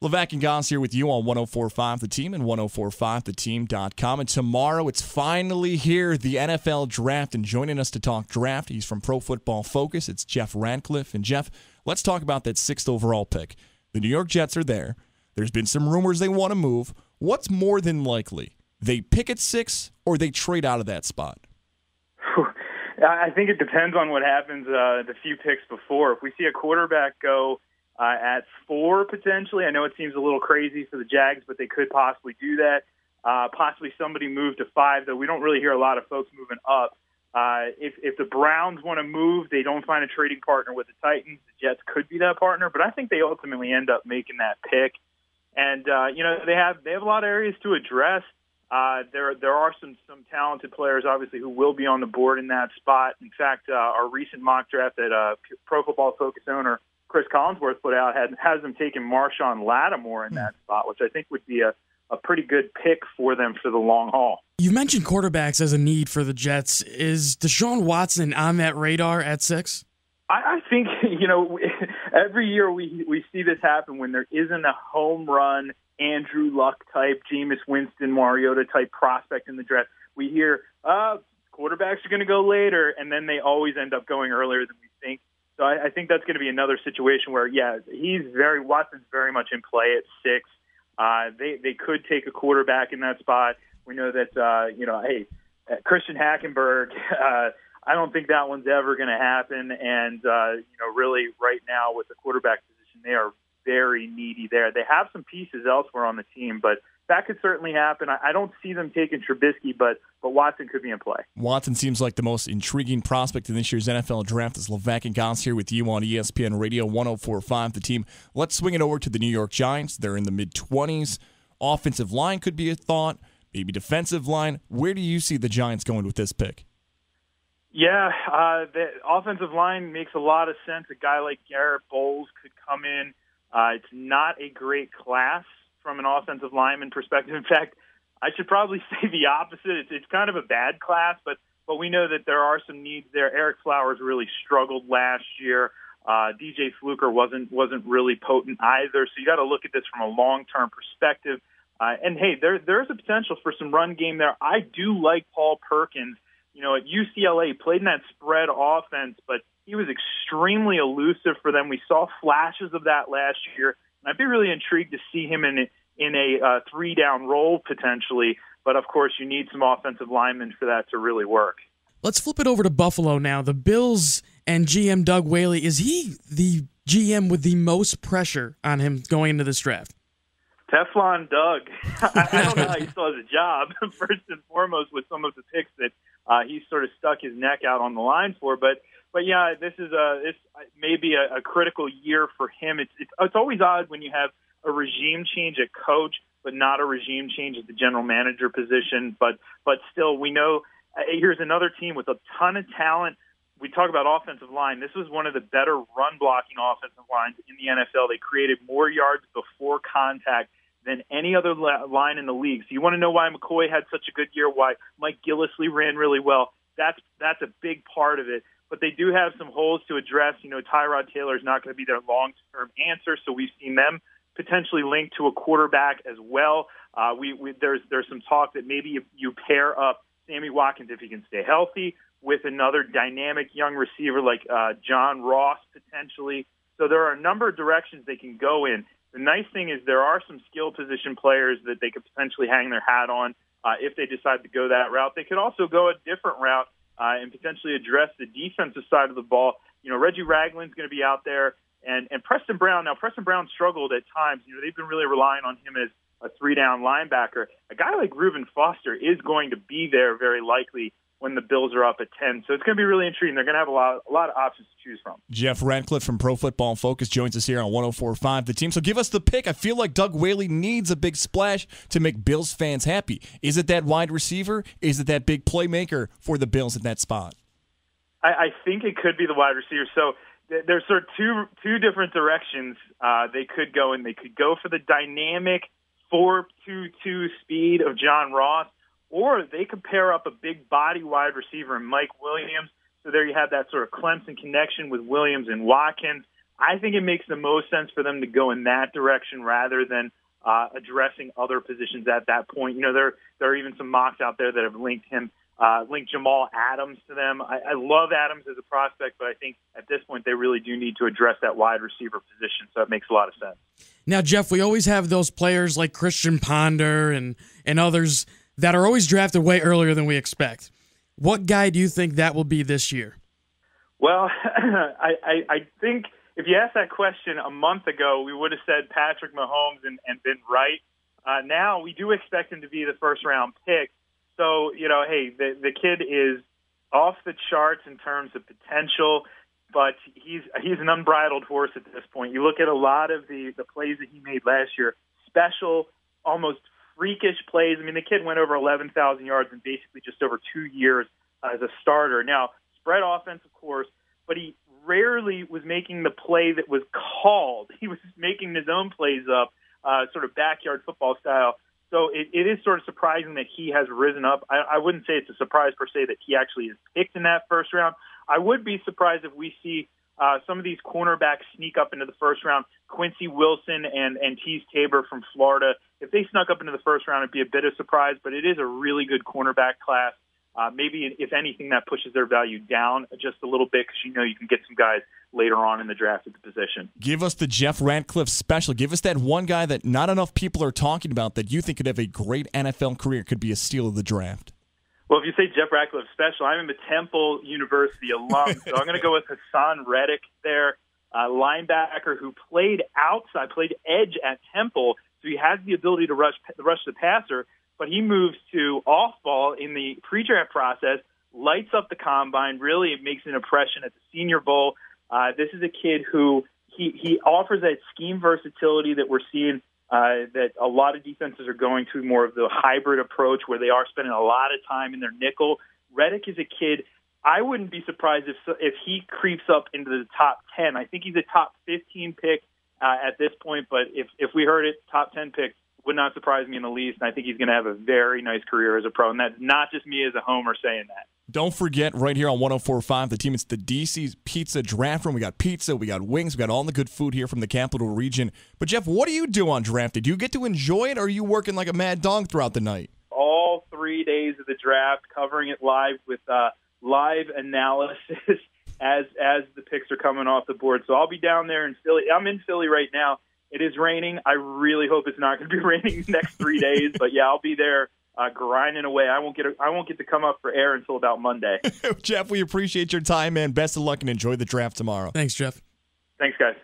Levack and Goss here with you on 104.5 The Team and 104.5theteam.com. And tomorrow it's finally here, the NFL Draft. And joining us to talk draft, he's from Pro Football Focus. It's Jeff Ratcliffe. And Jeff, let's talk about that 6th overall pick. The New York Jets are there. There's been some rumors they want to move. What's more than likely? They pick at 6 or they trade out of that spot? I think it depends on what happens the few picks before. If we see a quarterback go at 4 potentially, I know it seems a little crazy for the Jags, but they could possibly do that. Possibly somebody move to 5, though we don't really hear a lot of folks moving up. If the Browns want to move, they don't find a trading partner with the Titans. The Jets could be that partner, but I think they ultimately end up making that pick. And they have a lot of areas to address. There are some talented players, obviously, who will be on the board in that spot. In fact, our recent mock draft that Pro Football Focus owner Chris Collinsworth put out has them taking Marshawn Lattimore in that spot, which I think would be a pretty good pick for them for the long haul. You mentioned quarterbacks as a need for the Jets. Is Deshaun Watson on that radar at 6? I think, every year we see this happen when there isn't a home run Andrew Luck type, Jameis Winston, Mariota type prospect in the draft. We hear, quarterbacks are going to go later, and then they always end up going earlier than we think. So I think that's going to be another situation where, Watson's very much in play at 6. They could take a quarterback in that spot. We know that, Christian Hackenberg, I don't think that one's ever going to happen. And, really right now with the quarterback position, they are very needy there. They have some pieces elsewhere on the team, but that could certainly happen. I don't see them taking Trubisky, but Watson could be in play. Watson seems like the most intriguing prospect in this year's NFL Draft. As Levack and Goss here with you on ESPN Radio 104.5 The Team. Let's swing it over to the New York Giants. They're in the mid-20s. Offensive line could be a thought, maybe defensive line. Where do you see the Giants going with this pick? Yeah, the offensive line makes a lot of sense. A guy like Garrett Bowles could come in. It's not a great class from an offensive lineman perspective. In fact, I should probably say the opposite. It's kind of a bad class, but we know that there are some needs there. Eric Flowers really struggled last year. DJ Fluker wasn't really potent either. So you got to look at this from a long-term perspective. And hey, there's a potential for some run game there. I do like Paul Perkins. At UCLA, he played in that spread offense, but he was extremely elusive for them. We saw flashes of that last year. And I'd be really intrigued to see him in a 3-down role potentially. But, of course, you need some offensive linemen for that to really work. Let's flip it over to Buffalo now. The Bills and GM Doug Whaley, is he the GM with the most pressure on him going into this draft? Teflon Doug. I don't know how he still has a job, first and foremost, with some of the picks that he sort of stuck his neck out on the line for. But yeah, this may be a critical year for him. It's always odd when you have a regime change at coach, but not a regime change at the general manager position. But still, we know here's another team with a ton of talent. We talk about offensive line. This was one of the better run-blocking offensive lines in the NFL. They created more yards before contact than any other line in the league. So you want to know why McCoy had such a good year, why Mike Gillislee ran really well. That's a big part of it. But they do have some holes to address. Tyrod Taylor is not going to be their long-term answer, so we've seen them potentially linked to a quarterback as well. There's some talk that maybe you pair up Sammy Watkins, if he can stay healthy, with another dynamic young receiver like John Ross potentially. So there are a number of directions they can go in. The nice thing is there are some skill position players that they could potentially hang their hat on if they decide to go that route. They could also go a different route and potentially address the defensive side of the ball. Reggie Ragland's going to be out there, and Preston Brown. Now, Preston Brown struggled at times. They've been really relying on him as a 3-down linebacker. A guy like Reuben Foster is going to be there very likely when the Bills are up at 10. So it's going to be really intriguing. They're going to have a lot of options to choose from. Jeff Ratcliffe from Pro Football Focus joins us here on 104.5 The Team. So give us the pick. I feel like Doug Whaley needs a big splash to make Bills fans happy. Is it that wide receiver? Is it that big playmaker for the Bills at that spot? I think it could be the wide receiver. So there's sort of two different directions they could go in. They could go for the dynamic 4.22 speed of John Ross, or they could pair up a big body wide receiver in Mike Williams. So there you have that sort of Clemson connection with Williams and Watkins. I think it makes the most sense for them to go in that direction rather than addressing other positions at that point. There are even some mocks out there that have linked Jamal Adams to them. I love Adams as a prospect, but I think at this point they really do need to address that wide receiver position, so it makes a lot of sense. Now, Jeff, we always have those players like Christian Ponder and others that are always drafted way earlier than we expect. What guy do you think that will be this year? Well, I think if you asked that question a month ago, we would have said Patrick Mahomes and been right. Now we do expect him to be the first-round pick. So, hey, the kid is off the charts in terms of potential, but he's an unbridled horse at this point. You look at a lot of the plays that he made last year, special, almost freakish plays. I mean, the kid went over 11,000 yards in basically just over 2 years as a starter. Now, spread offense, of course, but he rarely was making the play that was called. He was making his own plays up, sort of backyard football style. So it is sort of surprising that he has risen up. I wouldn't say it's a surprise per se that he actually is picked in that first round. I would be surprised if we see some of these cornerbacks sneak up into the first round. Quincy Wilson and Teez Tabor from Florida, if they snuck up into the first round, it'd be a bit of a surprise, but it is a really good cornerback class. Maybe, if anything, that pushes their value down just a little bit because you can get some guys later on in the draft at the position. Give us the Jeff Ratcliffe special. Give us that one guy that not enough people are talking about that you think could have a great NFL career, could be a steal of the draft. Well, if you say Jeff Ratcliffe special, I'm a Temple University alum, so I'm going to go with Hassan Reddick there, linebacker who played edge at Temple, so he has the ability to rush the passer, but he moves to off-ball in the pre-draft process, lights up the combine, really makes an impression at the Senior Bowl. This is a kid who he offers that scheme versatility that we're seeing that a lot of defenses are going to, more of the hybrid approach where they are spending a lot of time in their nickel. Reddick is a kid, I wouldn't be surprised if he creeps up into the top 10. I think he's a top 15 pick at this point, but if we heard it, top 10 pick, would not surprise me in the least, and I think he's going to have a very nice career as a pro, and that's not just me as a homer saying that. Don't forget, right here on 104.5, the team, it's the DC's Pizza Draft Room. We got pizza, we got wings, we got all the good food here from the Capital Region. But, Jeff, what do you do on draft day? Do you get to enjoy it, or are you working like a mad dog throughout the night? All 3 days of the draft, covering it live with live analysis as the picks are coming off the board. So I'll be down there in Philly. I'm in Philly right now. It is raining. I really hope it's not going to be raining the next 3 days. But, yeah, I'll be there grinding away. I won't get to come up for air until about Monday. Jeff, we appreciate your time, man. Best of luck and enjoy the draft tomorrow. Thanks, Jeff. Thanks, guys.